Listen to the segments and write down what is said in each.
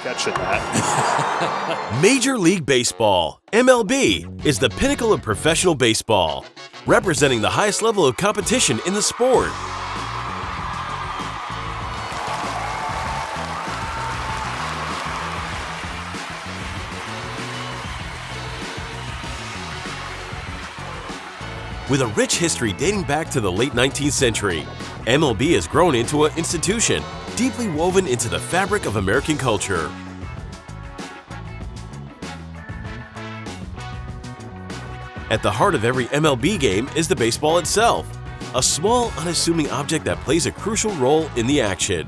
catching that. Major League Baseball, MLB, is the pinnacle of professional baseball, representing the highest level of competition in the sport. With a rich history dating back to the late 19th century, MLB has grown into an institution deeply woven into the fabric of American culture. At the heart of every MLB game is the baseball itself, a small, unassuming object that plays a crucial role in the action.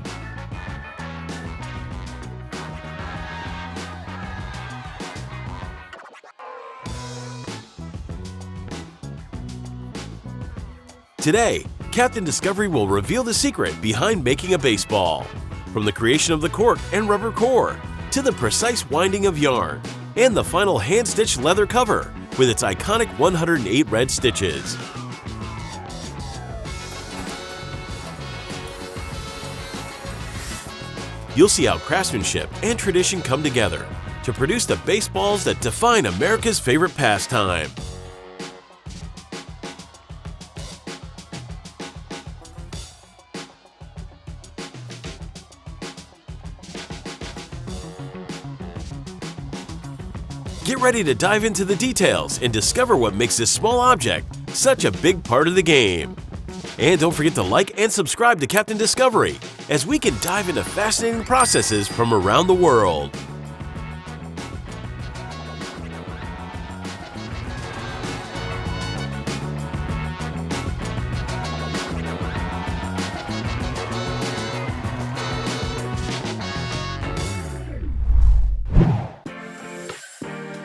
Today, Captain Discovery will reveal the secret behind making a baseball, from the creation of the cork and rubber core, to the precise winding of yarn, and the final hand-stitched leather cover with its iconic 108 red stitches. You'll see how craftsmanship and tradition come together to produce the baseballs that define America's favorite pastime. Get ready to dive into the details and discover what makes this small object such a big part of the game. And don't forget to like and subscribe to Captain Discovery as we can dive into fascinating processes from around the world.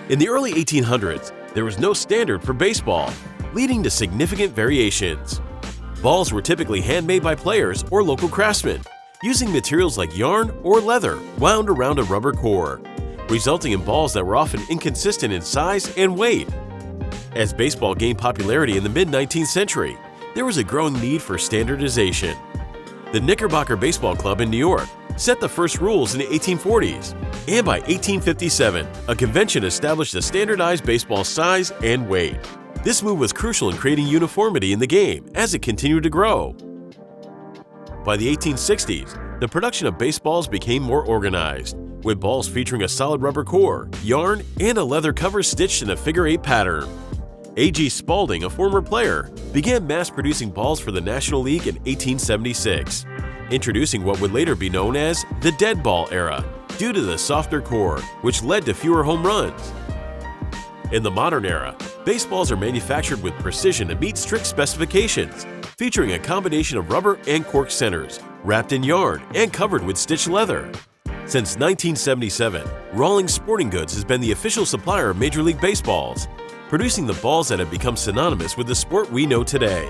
In the early 1800s, there was no standard for baseball, leading to significant variations. Balls were typically handmade by players or local craftsmen, using materials like yarn or leather wound around a rubber core, resulting in balls that were often inconsistent in size and weight. As baseball gained popularity in the mid-19th century, there was a growing need for standardization. The Knickerbocker Baseball Club in New York set the first rules in the 1840s, and by 1857, a convention established a standardized baseball size and weight. This move was crucial in creating uniformity in the game as it continued to grow. By the 1860s, the production of baseballs became more organized, with balls featuring a solid rubber core, yarn, and a leather cover stitched in a figure-8 pattern. A.G. Spalding, a former player, began mass-producing balls for the National League in 1876, introducing what would later be known as the dead ball era, due to the softer core, which led to fewer home runs. In the modern era, baseballs are manufactured with precision to meet strict specifications, featuring a combination of rubber and cork centers, wrapped in yarn and covered with stitched leather. Since 1977, Rawlings Sporting Goods has been the official supplier of Major League Baseballs, producing the balls that have become synonymous with the sport we know today.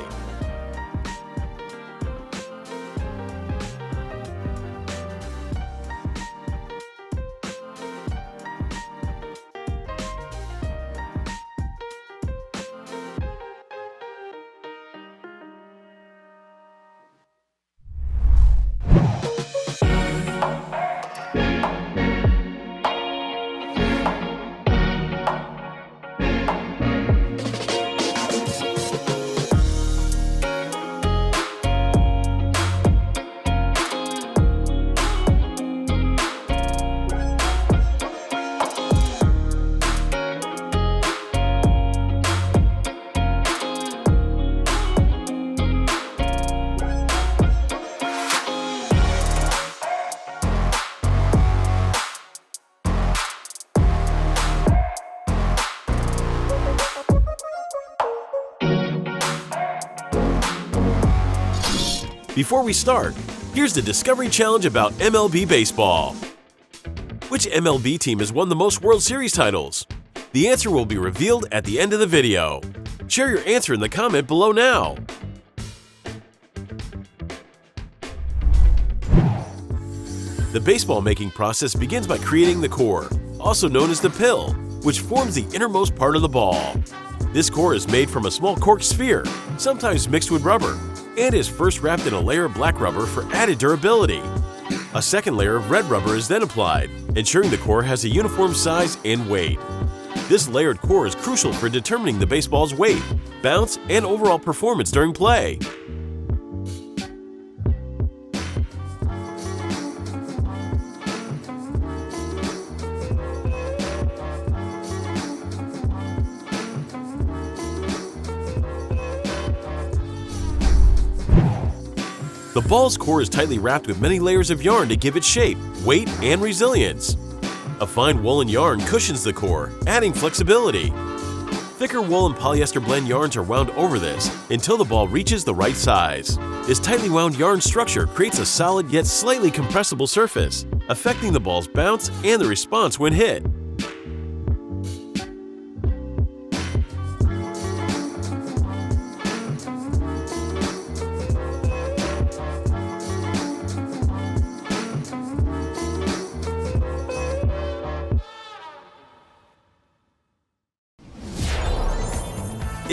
Before we start, here's the Discovery Challenge about MLB baseball. Which MLB team has won the most World Series titles? The answer will be revealed at the end of the video. Share your answer in the comment below now. The baseball making process begins by creating the core, also known as the pill, which forms the innermost part of the ball. This core is made from a small cork sphere, sometimes mixed with rubber, and is first wrapped in a layer of black rubber for added durability. A second layer of red rubber is then applied, ensuring the core has a uniform size and weight. This layered core is crucial for determining the baseball's weight, bounce, and overall performance during play. The ball's core is tightly wrapped with many layers of yarn to give it shape, weight, and resilience. A fine woolen yarn cushions the core, adding flexibility. Thicker wool and polyester blend yarns are wound over this until the ball reaches the right size. This tightly wound yarn structure creates a solid yet slightly compressible surface, affecting the ball's bounce and the response when hit.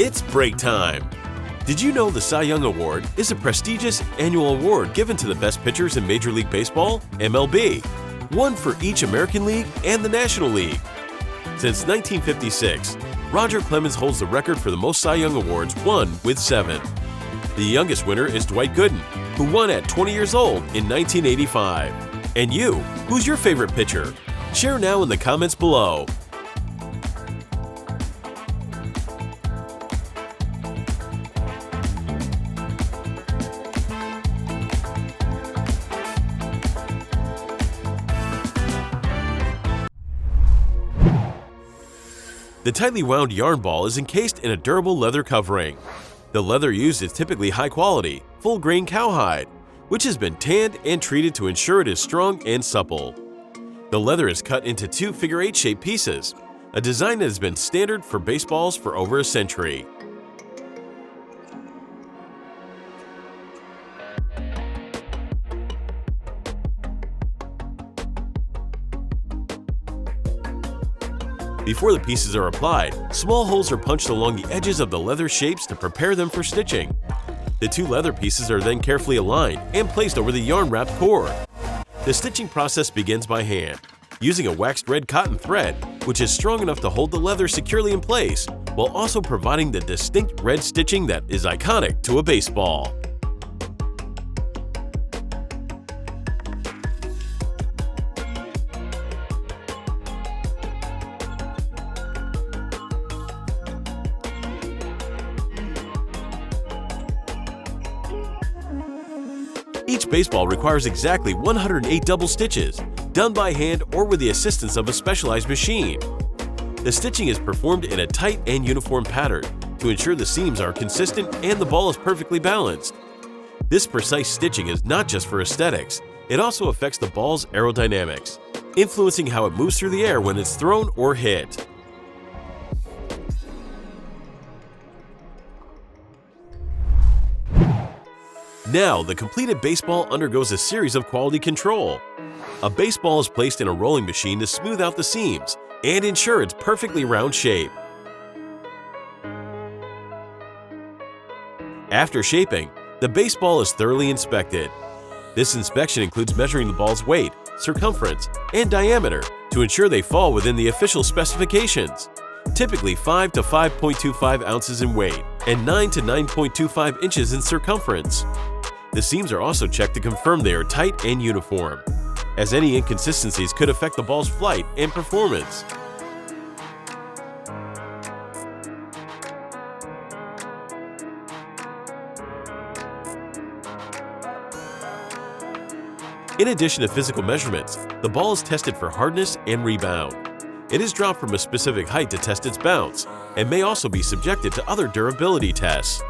It's break time! Did you know the Cy Young Award is a prestigious annual award given to the best pitchers in Major League Baseball, MLB, one for each American League and the National League. Since 1956, Roger Clemens holds the record for the most Cy Young Awards, won with 7. The youngest winner is Dwight Gooden, who won at 20 years old in 1985. And you, who's your favorite pitcher? Share now in the comments below. The tightly wound yarn ball is encased in a durable leather covering. The leather used is typically high quality, full-grain cowhide, which has been tanned and treated to ensure it is strong and supple. The leather is cut into 2 figure-8 shaped pieces, a design that has been standard for baseballs for over a century. Before the pieces are applied, small holes are punched along the edges of the leather shapes to prepare them for stitching. The 2 leather pieces are then carefully aligned and placed over the yarn-wrapped core. The stitching process begins by hand, using a waxed red cotton thread, which is strong enough to hold the leather securely in place, while also providing the distinct red stitching that is iconic to a baseball. Each baseball requires exactly 108 double stitches, done by hand or with the assistance of a specialized machine. The stitching is performed in a tight and uniform pattern to ensure the seams are consistent and the ball is perfectly balanced. This precise stitching is not just for aesthetics, it also affects the ball's aerodynamics, influencing how it moves through the air when it's thrown or hit. Now, the completed baseball undergoes a series of quality control. A baseball is placed in a rolling machine to smooth out the seams and ensure its perfectly round shape. After shaping, the baseball is thoroughly inspected. This inspection includes measuring the ball's weight, circumference, and diameter to ensure they fall within the official specifications, typically 5 to 5.25 ounces in weight and 9 to 9.25 inches in circumference. The seams are also checked to confirm they are tight and uniform, as any inconsistencies could affect the ball's flight and performance. In addition to physical measurements, the ball is tested for hardness and rebound. It is dropped from a specific height to test its bounce, and may also be subjected to other durability tests.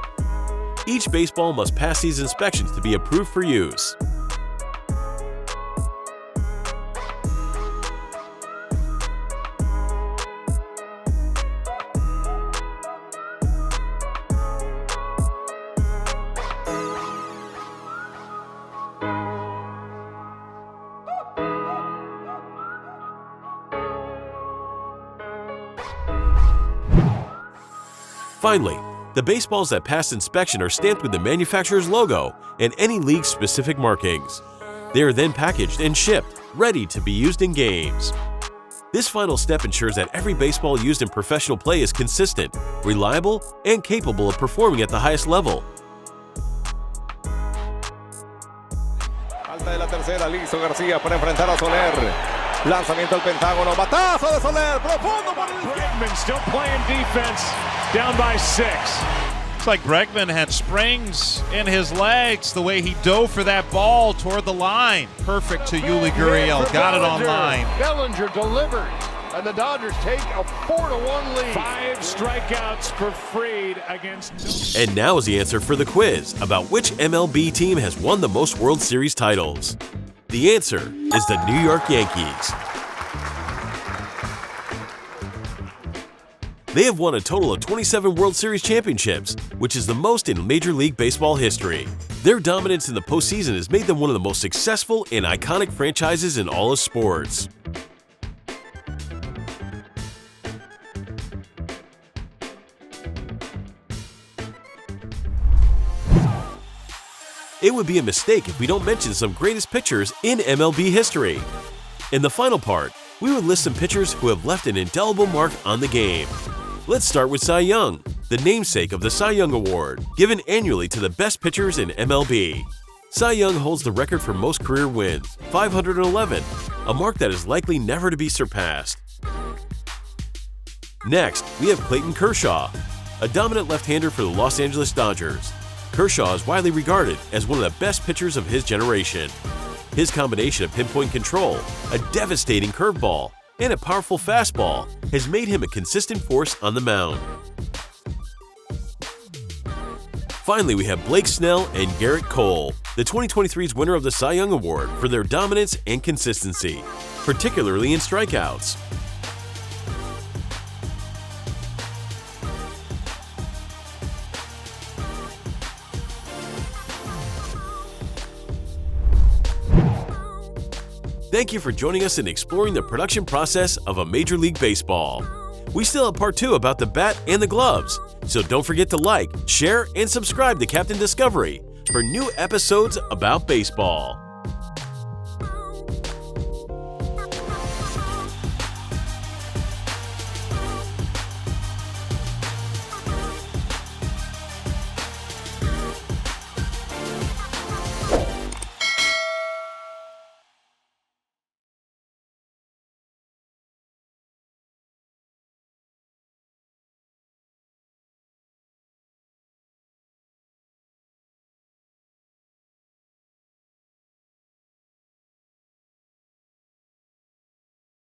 Each baseball must pass these inspections to be approved for use. Finally, the baseballs that pass inspection are stamped with the manufacturer's logo and any league-specific markings. They are then packaged and shipped, ready to be used in games. This final step ensures that every baseball used in professional play is consistent, reliable, and capable of performing at the highest level. Falta de la tercera, listo García para enfrentar a Soler. Lanzamiento al Pentágono, batazo de Soler, profundo por el... Bregman still playing defense, down by 6. Looks like Bregman had springs in his legs the way he dove for that ball toward the line. Perfect to Yuli Gurriel. Got it on line. Bellinger delivers, and the Dodgers take a 4-1 lead. 5 strikeouts for Fried against... And now is the answer for the quiz about which MLB team has won the most World Series titles. The answer is the New York Yankees. They have won a total of 27 World Series championships, which is the most in Major League Baseball history. Their dominance in the postseason has made them one of the most successful and iconic franchises in all of sports. It would be a mistake if we don't mention some greatest pitchers in MLB history. In the final part, we would list some pitchers who have left an indelible mark on the game. Let's start with Cy Young, the namesake of the Cy Young Award, given annually to the best pitchers in MLB. Cy Young holds the record for most career wins, 511, a mark that is likely never to be surpassed. Next, we have Clayton Kershaw, a dominant left-hander for the Los Angeles Dodgers. Kershaw is widely regarded as one of the best pitchers of his generation. His combination of pinpoint control, a devastating curveball, and a powerful fastball has made him a consistent force on the mound. Finally, we have Blake Snell and Garrett Cole, the 2023's winner of the Cy Young Award for their dominance and consistency, particularly in strikeouts. Thank you for joining us in exploring the production process of a Major League Baseball. We still have part 2 about the bat and the gloves, so don't forget to like, share, and subscribe to Captain Discovery for new episodes about baseball.